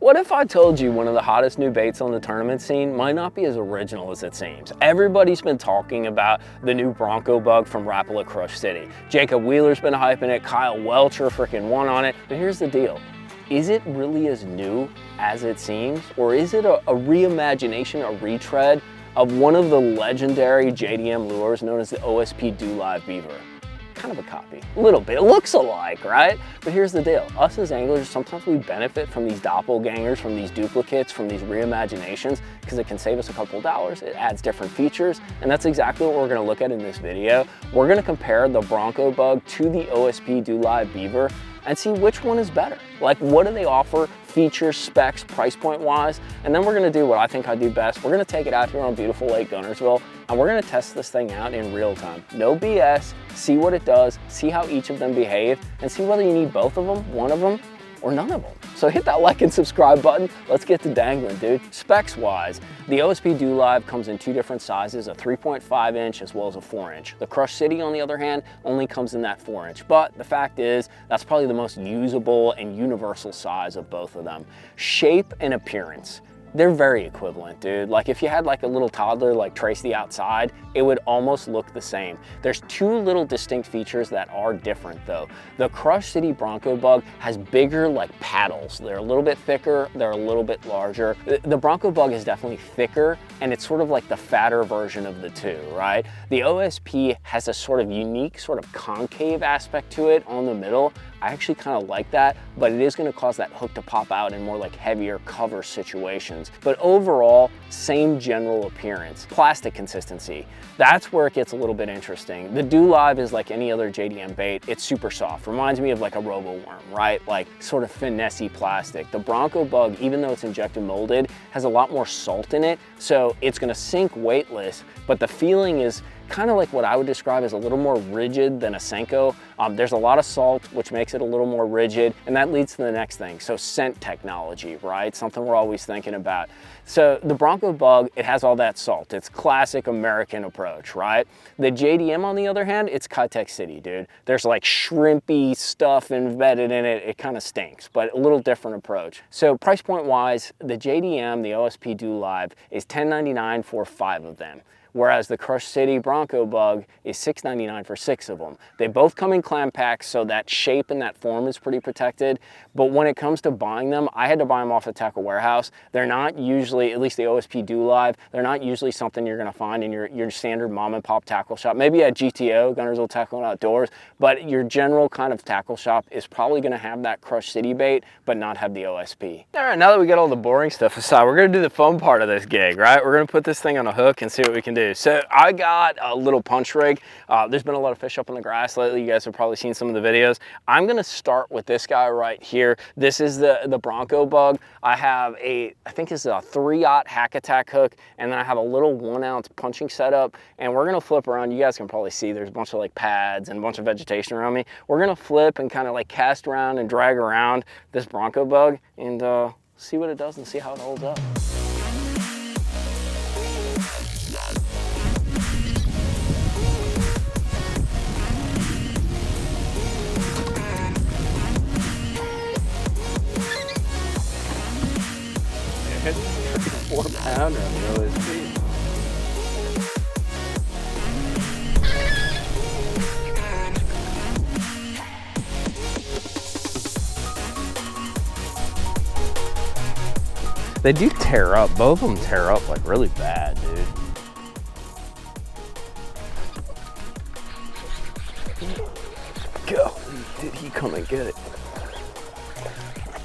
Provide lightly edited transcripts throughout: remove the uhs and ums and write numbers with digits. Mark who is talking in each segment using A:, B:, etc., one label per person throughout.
A: What if I told you one of the hottest new baits on the tournament scene might not be as original as it seems? Everybody's been talking about the new Bronco bug from Rapala Crush City. Jacob Wheeler's been hyping it, Kyle Welcher freaking won on it, but here's the deal. Is it really as new as it seems? Or is it a reimagination, a retread of one of the legendary JDM lures known as the OSP DoLive Beaver? Kind of a copy, a little bit. It looks alike, right? But here's the deal. Us as anglers, sometimes we benefit from these doppelgangers, from these duplicates, from these reimaginations, because it can save us a couple dollars. It adds different features, and that's exactly what we're gonna look at in this video. We're gonna compare the Bronco bug to the OSP DoLive Beaver and see which one is better. Like, what do they offer, features, specs, price point wise? And then we're gonna do what I think I do best. We're gonna take it out here on beautiful Lake Guntersville, and we're gonna test this thing out in real time. No BS, see what it does, see how each of them behave, and see whether you need both of them, one of them, or none of them. So hit that like and subscribe button. Let's get to dangling, dude. Specs wise, the OSP DoLive comes in two different sizes, a 3.5 inch as well as a 4 inch. The Crush City, on the other hand, only comes in that 4 inch. But the fact is, that's probably the most usable and universal size of both of them. Shape and appearance, they're very equivalent, dude. Like, if you had like a little toddler like trace the outside, it would almost look the same. There's two little distinct features that are different though. The Crush City Bronco bug has bigger like paddles. They're a little bit thicker, they're a little bit larger. The Bronco bug is definitely thicker, and it's sort of like the fatter version of the two, right? The OSP has a sort of unique sort of concave aspect to it on the middle. I actually kind of like that, but it is going to cause that hook to pop out in more like heavier cover situations. But overall, same general appearance. Plastic consistency, that's where it gets a little bit interesting. The DoLive is like any other JDM bait. It's super soft. Reminds me of like a robo worm, right? Like sort of finessey plastic. The Bronco bug, even though it's injected molded, has a lot more salt in it, so it's going to sink weightless, but the feeling is kind of like what I would describe as a little more rigid than a Senko. There's a lot of salt, which makes it a little more rigid, and that leads to the next thing. So scent technology, right? Something we're always thinking about. So the Bronco bug, it has all that salt. It's classic American approach, right? The JDM, on the other hand, it's Kitech City, dude. There's like shrimpy stuff embedded in it. It kind of stinks, but a little different approach. So price point wise, the JDM, the OSP DoLive, is $10.99 for 5 of them, whereas the Crush City Bronco bug is $6.99 for 6 of them. They both come in clam packs, so that shape and that form is pretty protected. But when it comes to buying them, I had to buy them off the Tackle Warehouse. They're not usually, at least the OSP DoLive, they're not usually something you're gonna find in your standard mom and pop tackle shop. Maybe at GTO, Guntersville Tackle and Outdoors, but your general kind of tackle shop is probably gonna have that Crush City bait, but not have the OSP. All right, now that we got all the boring stuff aside, we're gonna do the fun part of this gig, right? We're gonna put this thing on a hook and see what we can do. So I got a little punch rig. There's been a lot of fish up on the grass lately. You guys have probably seen some of the videos. I'm gonna start with this guy right here. This is the Bronco bug. I have I think this is a 3/0 hack attack hook, and then I have a little 1 ounce punching setup, and we're gonna flip around. You guys can probably see there's a bunch of like pads and a bunch of vegetation around me. We're gonna flip and kind of like cast around and drag around this Bronco bug and see what it does and see how it holds up. It's 4 pounder on the OSP. They do tear up. Both of them tear up like really bad, dude. Go. Did he come and get it?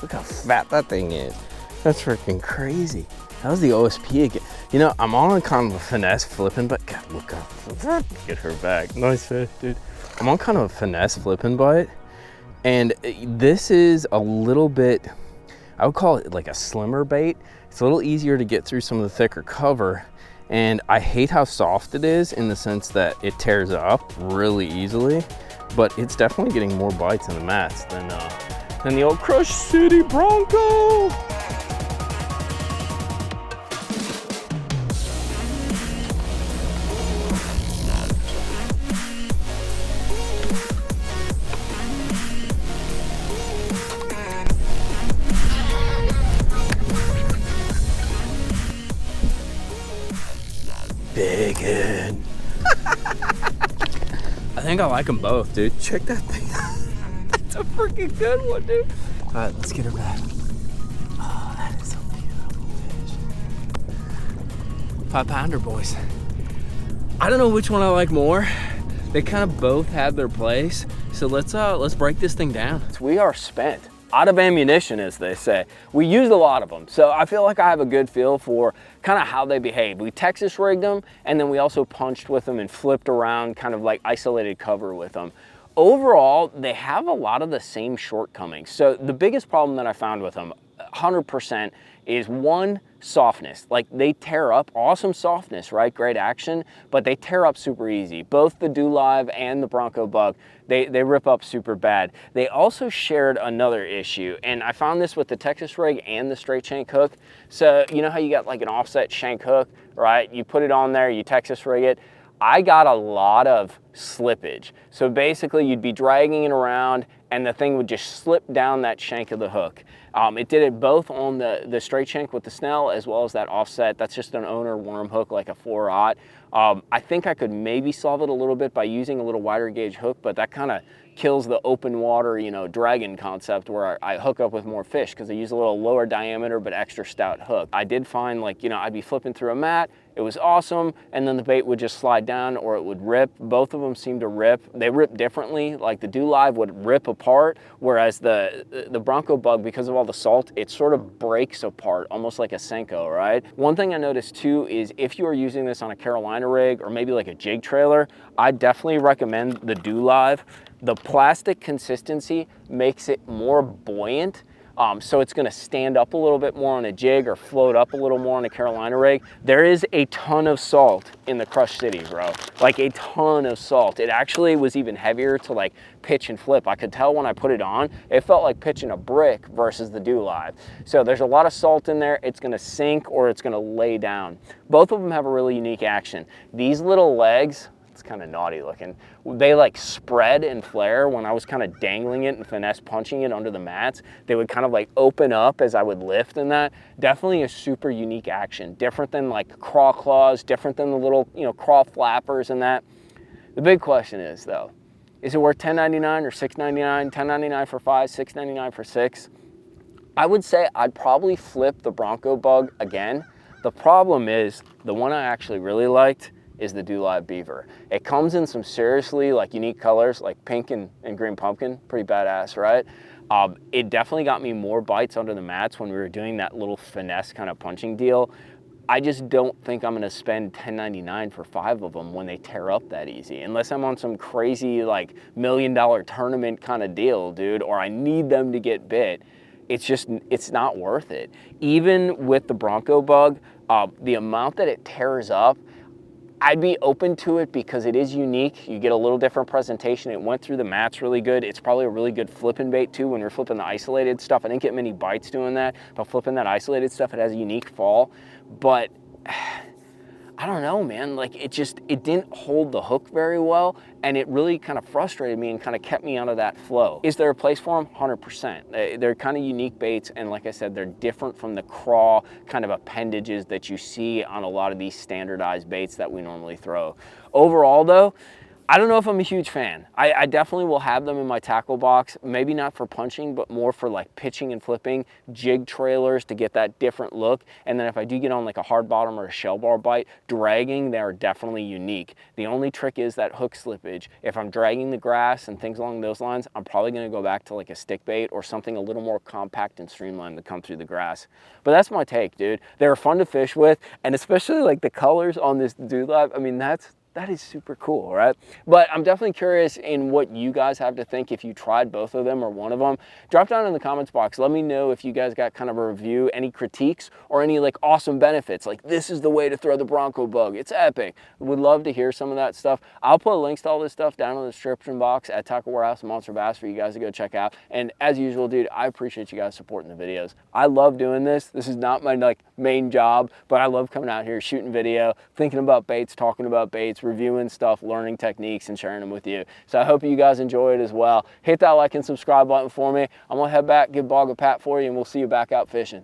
A: Look how fat that thing is. That's freaking crazy. That was the OSP again. You know, I'm on kind of a finesse flipping, but God, look up. Get her back. Nice fish, dude. I'm on kind of a finesse flipping bite, and this is a little bit, I would call it like a slimmer bait. It's a little easier to get through some of the thicker cover, and I hate how soft it is in the sense that it tears up really easily, but it's definitely getting more bites in the mats than the old Crush City Bronco. big head. I think I like them both, dude. Check that thing out. That's a freaking good one, dude. All right, let's get her back. Oh, that is a beautiful fish. 5-pounder, boys. I don't know which one I like more. They kind of both have their place. So let's break this thing down. We are spent. Out of ammunition, as they say. We used a lot of them, so I feel like I have a good feel for kind of how they behave. We Texas rigged them, and then we also punched with them and flipped around, kind of like isolated cover with them. Overall, they have a lot of the same shortcomings. So the biggest problem that I found with them, 100%, is one, softness. Like, they tear up. Awesome softness, right? Great action, but they tear up super easy. Both the DoLive and the Bronco bug, they rip up super bad. They also shared another issue, and I found this with the Texas rig and the straight shank hook. So you know how you got like an offset shank hook, right? You put it on there, you Texas rig it. I got a lot of slippage. So basically you'd be dragging it around and the thing would just slip down that shank of the hook. It did it both on the straight shank with the Snell as well as that offset. That's just an owner worm hook, like a 4/0. I think I could maybe solve it a little bit by using a little wider gauge hook, but that kind of kills the open water, you know, dragon concept where I hook up with more fish because I use a little lower diameter but extra stout hook. I did find, like, you know, I'd be flipping through a mat, it was awesome, and then the bait would just slide down or it would rip. Both of them seem to rip. They rip differently. Like the DoLive would rip apart, whereas the Bronco bug, because of all the salt, it sort of breaks apart, almost like a Senko, right? One thing I noticed too is if you are using this on a Carolina rig or maybe like a jig trailer, I definitely recommend the DoLive. The plastic consistency makes it more buoyant. So it's gonna stand up a little bit more on a jig or float up a little more on a Carolina rig. There is a ton of salt in the Crush City, bro. Like a ton of salt. It actually was even heavier to like pitch and flip. I could tell when I put it on, it felt like pitching a brick versus the DoLive. So there's a lot of salt in there. It's gonna sink or it's gonna lay down. Both of them have a really unique action. These little legs, it's kind of naughty looking. They like spread and flare when I was kind of dangling it and finesse punching it under the mats. They would kind of like open up as I would lift and that. Definitely a super unique action. Different than like craw claws, different than the little, you know, craw flappers and that. The big question is though, is it worth $10.99 or $6.99? $10.99 for 5, $6.99 for 6? I would say I'd probably flip the Bronco bug again. The problem is the one I actually really liked is the DoLive Beaver. It comes in some seriously like unique colors, like pink and green pumpkin, pretty badass, right? It definitely got me more bites under the mats when we were doing that little finesse kind of punching deal. I just don't think I'm gonna spend $10.99 for 5 of them when they tear up that easy, unless I'm on some crazy like $1 million tournament kind of deal, dude, or I need them to get bit. It's not worth it. Even with the Bronco bug, the amount that it tears up, I'd be open to it because it is unique. You get a little different presentation. It went through the mats really good. It's probably a really good flipping bait too when you're flipping the isolated stuff. I didn't get many bites doing that, but flipping that isolated stuff, it has a unique fall. But I don't know, man, like it didn't hold the hook very well, and it really kind of frustrated me and kind of kept me out of that flow. Is there a place for them? 100%. They're kind of unique baits, and like I said, they're different from the craw kind of appendages that you see on a lot of these standardized baits that we normally throw. Overall though, I don't know if I'm a huge fan. I definitely will have them in my tackle box, maybe not for punching, but more for like pitching and flipping, jig trailers to get that different look. And then if I do get on like a hard bottom or a shell bar bite, dragging, they are definitely unique. The only trick is that hook slippage. If I'm dragging the grass and things along those lines, I'm probably gonna go back to like a stick bait or something a little more compact and streamlined to come through the grass. But that's my take, dude. They're fun to fish with, and especially like the colors on this DoLive, I mean, that is super cool, right? But I'm definitely curious in what you guys have to think if you tried both of them or one of them. Drop down in the comments box. Let me know if you guys got kind of a review, any critiques, or any like awesome benefits. Like, this is the way to throw the Bronco bug. It's epic. Would love to hear some of that stuff. I'll put links to all this stuff down in the description box at Tackle Warehouse and Monster Bass for you guys to go check out. And as usual, dude, I appreciate you guys supporting the videos. I love doing this. This is not my like main job, but I love coming out here, shooting video, thinking about baits, talking about baits, reviewing stuff, learning techniques, and sharing them with you. So I hope you guys enjoy it as well. Hit that like and subscribe button for me. I'm gonna head back, give Bog a pat for you, and we'll see you back out fishing.